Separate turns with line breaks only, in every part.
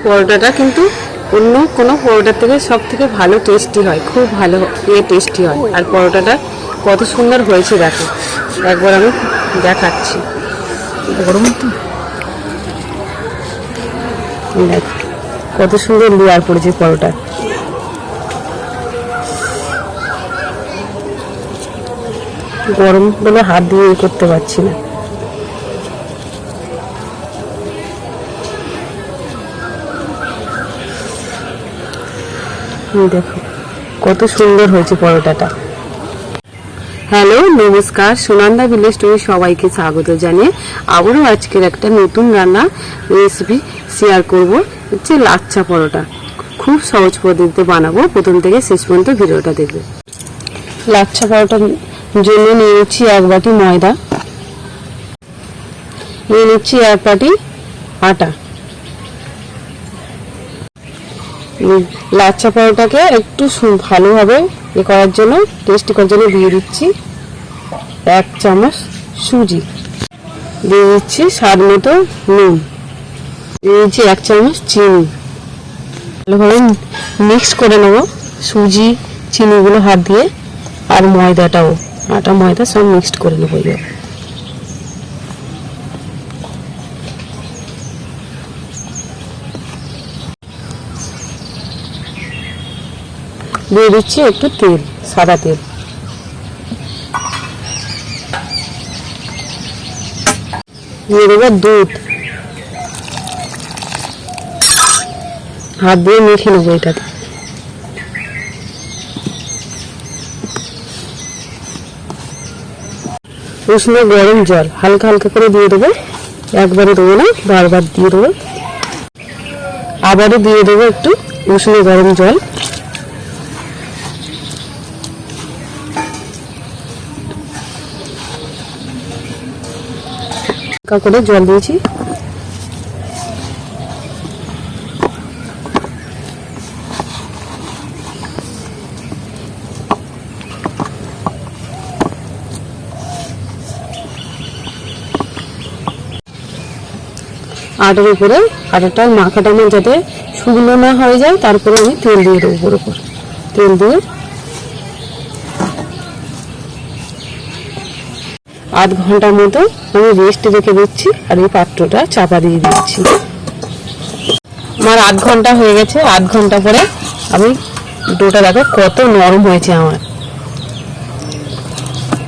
পরোটাটা কিন্তু অন্য কোনো পরোটার থেকে সব থেকে ভালো টেস্টি হয়, খুব ভালো টেস্টি হয়। আর পরোটাটা কত সুন্দর হয়েছে দেখো, একবার আমি দেখাচ্ছি। গরম তো দেখো কত সুন্দর লেয়ার পড়েছে পরোটা। গরম বলে হাত দিয়ে করতে পারছি না। দেখো কত সুন্দর হয়েছে পরোটাটা। হ্যালো নমস্কার, সুনন্দা ভিলেজ স্টোরি সবাইকে স্বাগত জানিয়ে আবারও আজকের একটা নতুন রান্না রেসিপি শেয়ার করব। হচ্ছে লাচ্ছা পরোটা। খুব সহজ পদ্ধতিতে বানাবো, প্রথম থেকে শেষ পর্যন্ত ভিডিওটা দেখবে। লাচ্ছা পরোটার জন্য নিয়ে নিচ্ছি 1 বাটি ময়দা, নিয়ে নিচ্ছি 1 বাটি আটা। লাচ্ছা পরোটাকে একটু ভালোভাবে করার জন্য, টেস্টি করার জন্য দিয়ে দিচ্ছি 1 চামচ সুজি, দিয়ে দিচ্ছি স্বাদ মতো নুন, দিয়ে দিচ্ছি 1 চামচ চিনি। ভালোভাবে মিক্স করে নেবো সুজি চিনিগুলো হাত দিয়ে, আর ময়দাটাও, আটা ময়দা সব মিক্সড করে নেবো। দিয়ে দিচ্ছি একটু তেল, সাদা তেল, দিয়ে দেবো দুধ, হাত দিয়ে মেখে নেবো এটাতে। উষ্ণ গরম জল হালকা হালকা করে দিয়ে দেবো, একবারে দেবো না, বারবার দিয়ে দেবো। আবারও দিয়ে দেবো একটু উষ্ণ গরম জল। হালকা করে জল দিয়েছি। আটার উপরে, আটাটার মাখাটা আমার যাতে শুকনো না হয়ে যায়, তারপরে আমি তেল দিয়ে দেবো উপর উপর। তেল দিয়ে 1/2 ঘন্টার মতো আমি রেস্ট রেখে দিচ্ছি, আর এই পাত্রটা চাপা দিয়ে দিচ্ছি। আমার 1/2 ঘন্টা হয়ে গেছে। 1/2 ঘন্টা পরে আমি ডোটা দেখো কত নরম হয়েছে আমার।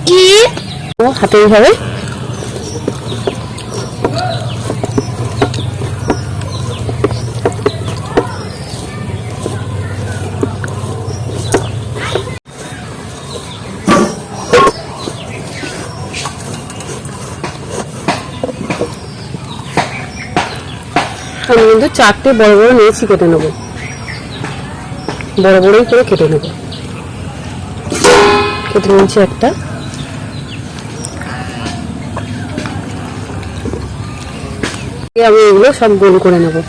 কি হাতে এইভাবে আমি কিন্তু 4টে বড় বড় নিয়েছি, কেটে নেবো, বড় বড়ই করে কেটে নেবো। কেটে নিয়েছি একটা। আমি এগুলো সব গোল করে নেবো।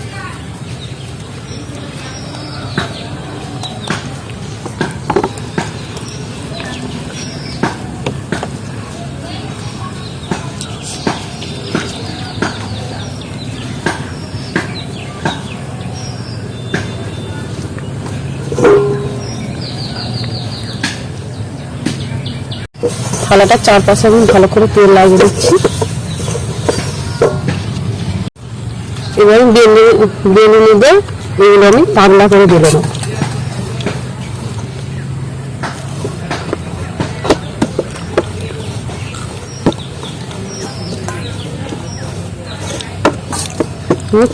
থালাটা চারপাশে আমি ভালো করে তেল লাগিয়ে দিচ্ছি। এবার বেলে নেবো, এগুলো আমি পাতলা করে বেলে নেবো।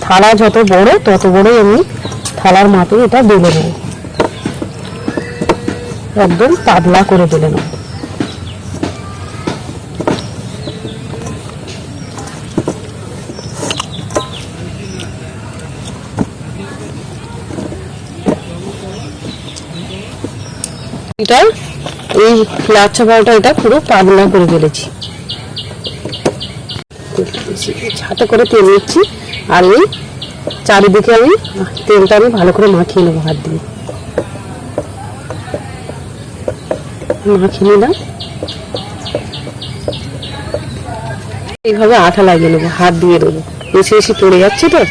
থালা যত বড় তত বড়ই আমি থালার মাপে এটা বেলে নেব, একদম পাতলা করে বেলে নেব। এটা এই লাচ্ছা পরোটা এটা পুরো পাতলা করে বেলেছি। হাতে করে তেল নিচ্ছি, আর এই চারিদিকে আমি তেলটা আমি ভালো করে মাখিয়ে নেবো, হাত দিয়ে মাখিয়ে নিলাম। এইভাবে আঠা লাগিয়ে নেবো, হাত দিয়ে দেবো, বেশি বেশি পড়ে যাচ্ছে তো।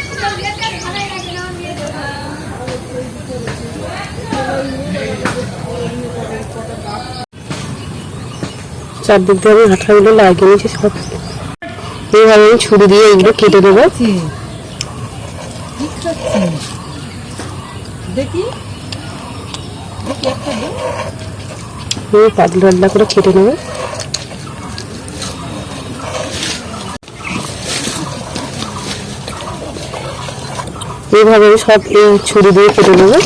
চারদিক দিয়ে আমি আঠাগুলো লাগিয়ে নিয়েছি সব। এইভাবে আমি ছুরি দিয়ে এগুলো কেটে দেবো। পাতলা পাতলা করে কেটে নেবো। এইভাবে সব এই ছুরি দিয়ে কেটে নেবো।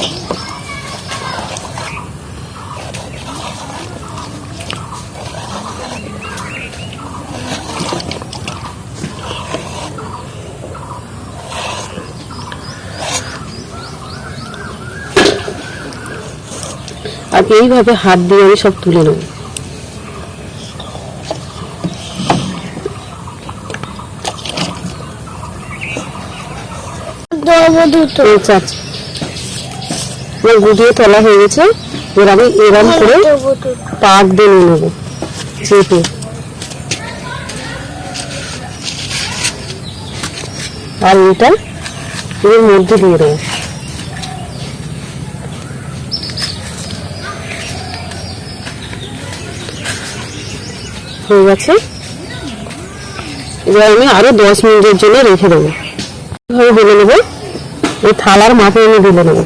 আর এইভাবে হাত দিয়ে আমি সব তুলে নেব। গুটিয়ে তোলা হয়ে গেছে। এবার আমি এরম করে পাক দিয়ে নিয়ে নেবো চেপে। আর এটা এর মধ্যে দিয়ে দেবো। হয়ে গেছে। এবার আমি আরো 10 মিনিটের জন্য রেখে দেবো। এইভাবে বেলে নেবো। এই থালার মাপে আমি বেলে নেবো।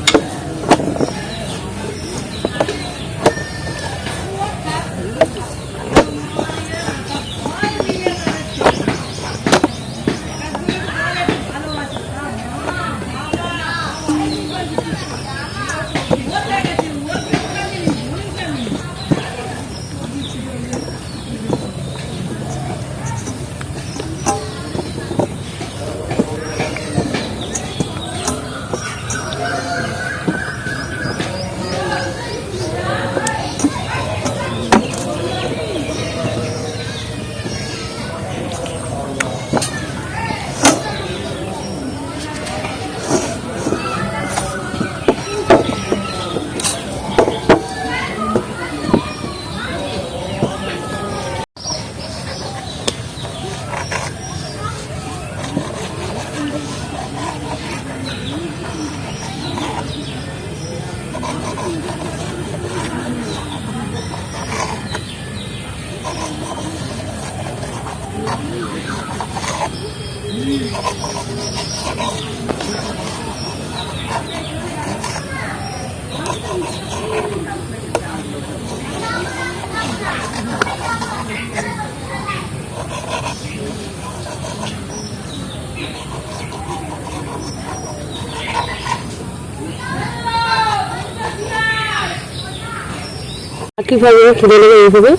কিভাবে তুলে নেবো এইভাবে।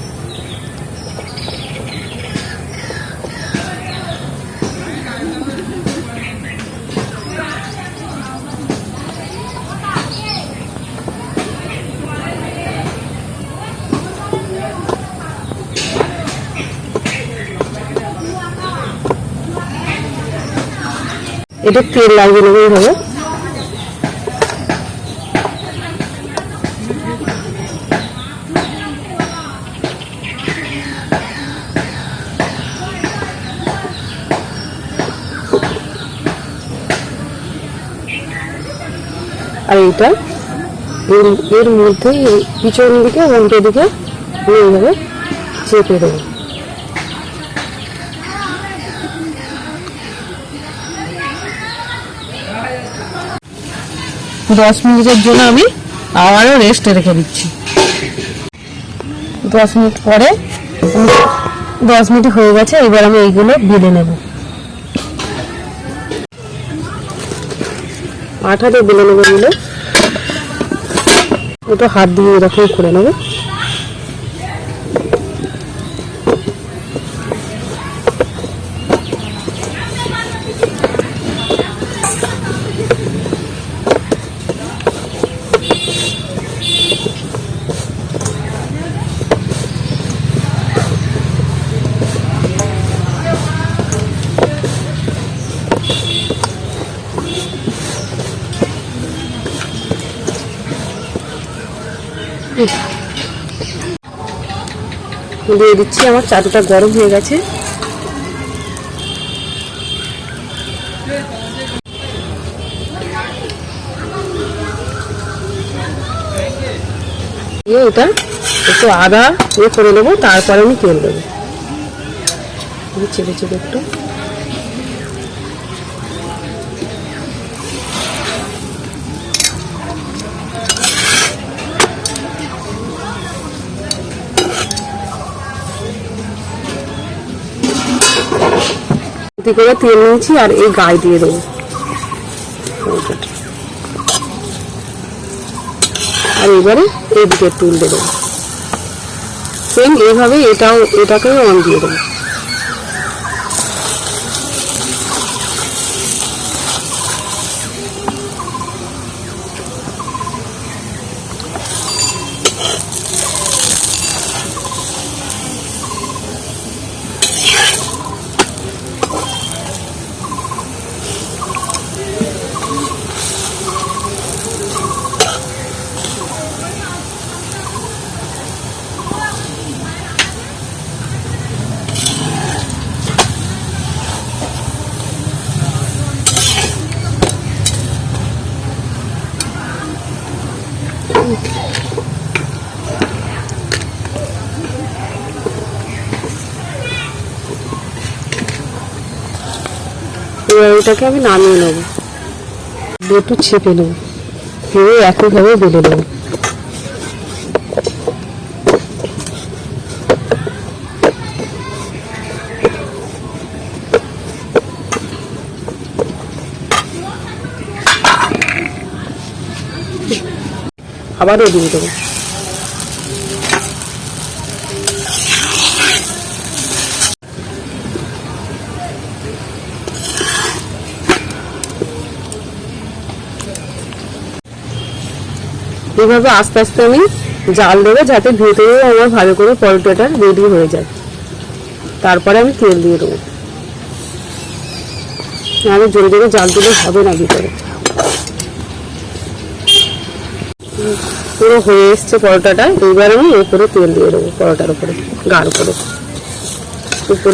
এটা তেল লাগিয়ে নেবো এইভাবে। আর এইটা এর মধ্যে পিছন দিকে উল্টো দিকে এইভাবে চেপে দেবো। দশ মিনিটের জন্য আমি আবারও রেস্টে রেখে দিচ্ছি। 10 মিনিট পরে 10 মিনিট হয়ে গেছে। এবার আমি এইগুলো বেলে নেব। আঠা দিয়ে বেলে নেবো এগুলো। ওটা হাত দিয়ে এরকম করে নেবো। দিয়ে দিচ্ছি। আমার চাটুটা গরম হয়ে গেছে। এটা একটু আদা করে নেবো, তারপরে আমি তেল দেবো। চেপে চেপে একটু করে তেল নিয়েছি আর এই গায়ে দিয়ে দেবো। আর এবারে এইদিকে তুল দেবো, সেম এইভাবে এটাকেও অন দিয়ে দেবো। এবার এটাকে আমি নামিয়ে নেবো, একটু ছেপে নেবো, একইভাবে বেলে নেবো। আবারও দিয়ে দেবো। এইভাবে আস্তে আস্তে আমি জাল দেবো, যাতে ভেতরেও আমার ভালো করে পরোটাটা রেডি হয়ে যায়। তারপরে আমি তেল দিয়ে দেবো, নাহলে জোরে জোরে জাল দিলে হবে না ভিতরে। পুরো হয়ে এসছে পরোটাটা। এইবার আমি উপরে তেল দিয়ে দেবো, পরোটার উপরে গার উপরে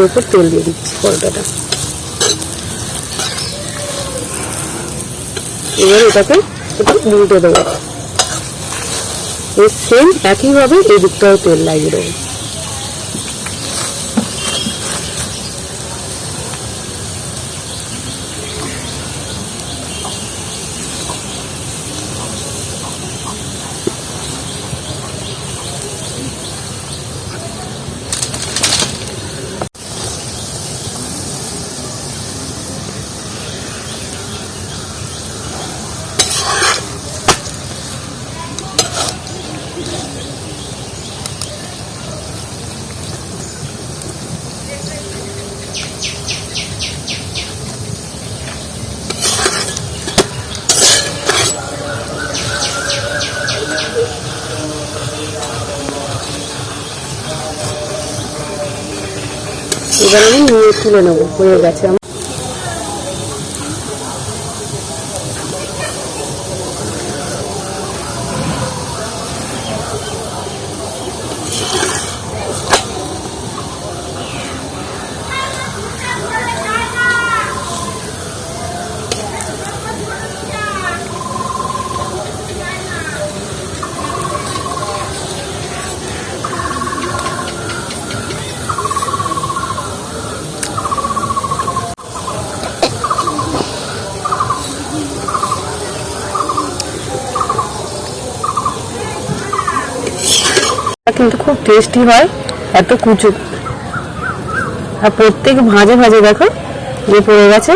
উপর তেল দিয়ে দিচ্ছি পরোটাটা। এবার এটাকে একটু উল্টে দেবো, সেম একইভাবে এই দিকটাও তেল লাগিয়ে দেবো। এবার আমি নিয়ে তুলে নেবো, হয়ে গেছে আমার। কিন্তু খুব টেস্টি হয়, এত কুচু। আর প্রত্যেক ভাজে ভাজে দেখো যে পড়ে গেছে।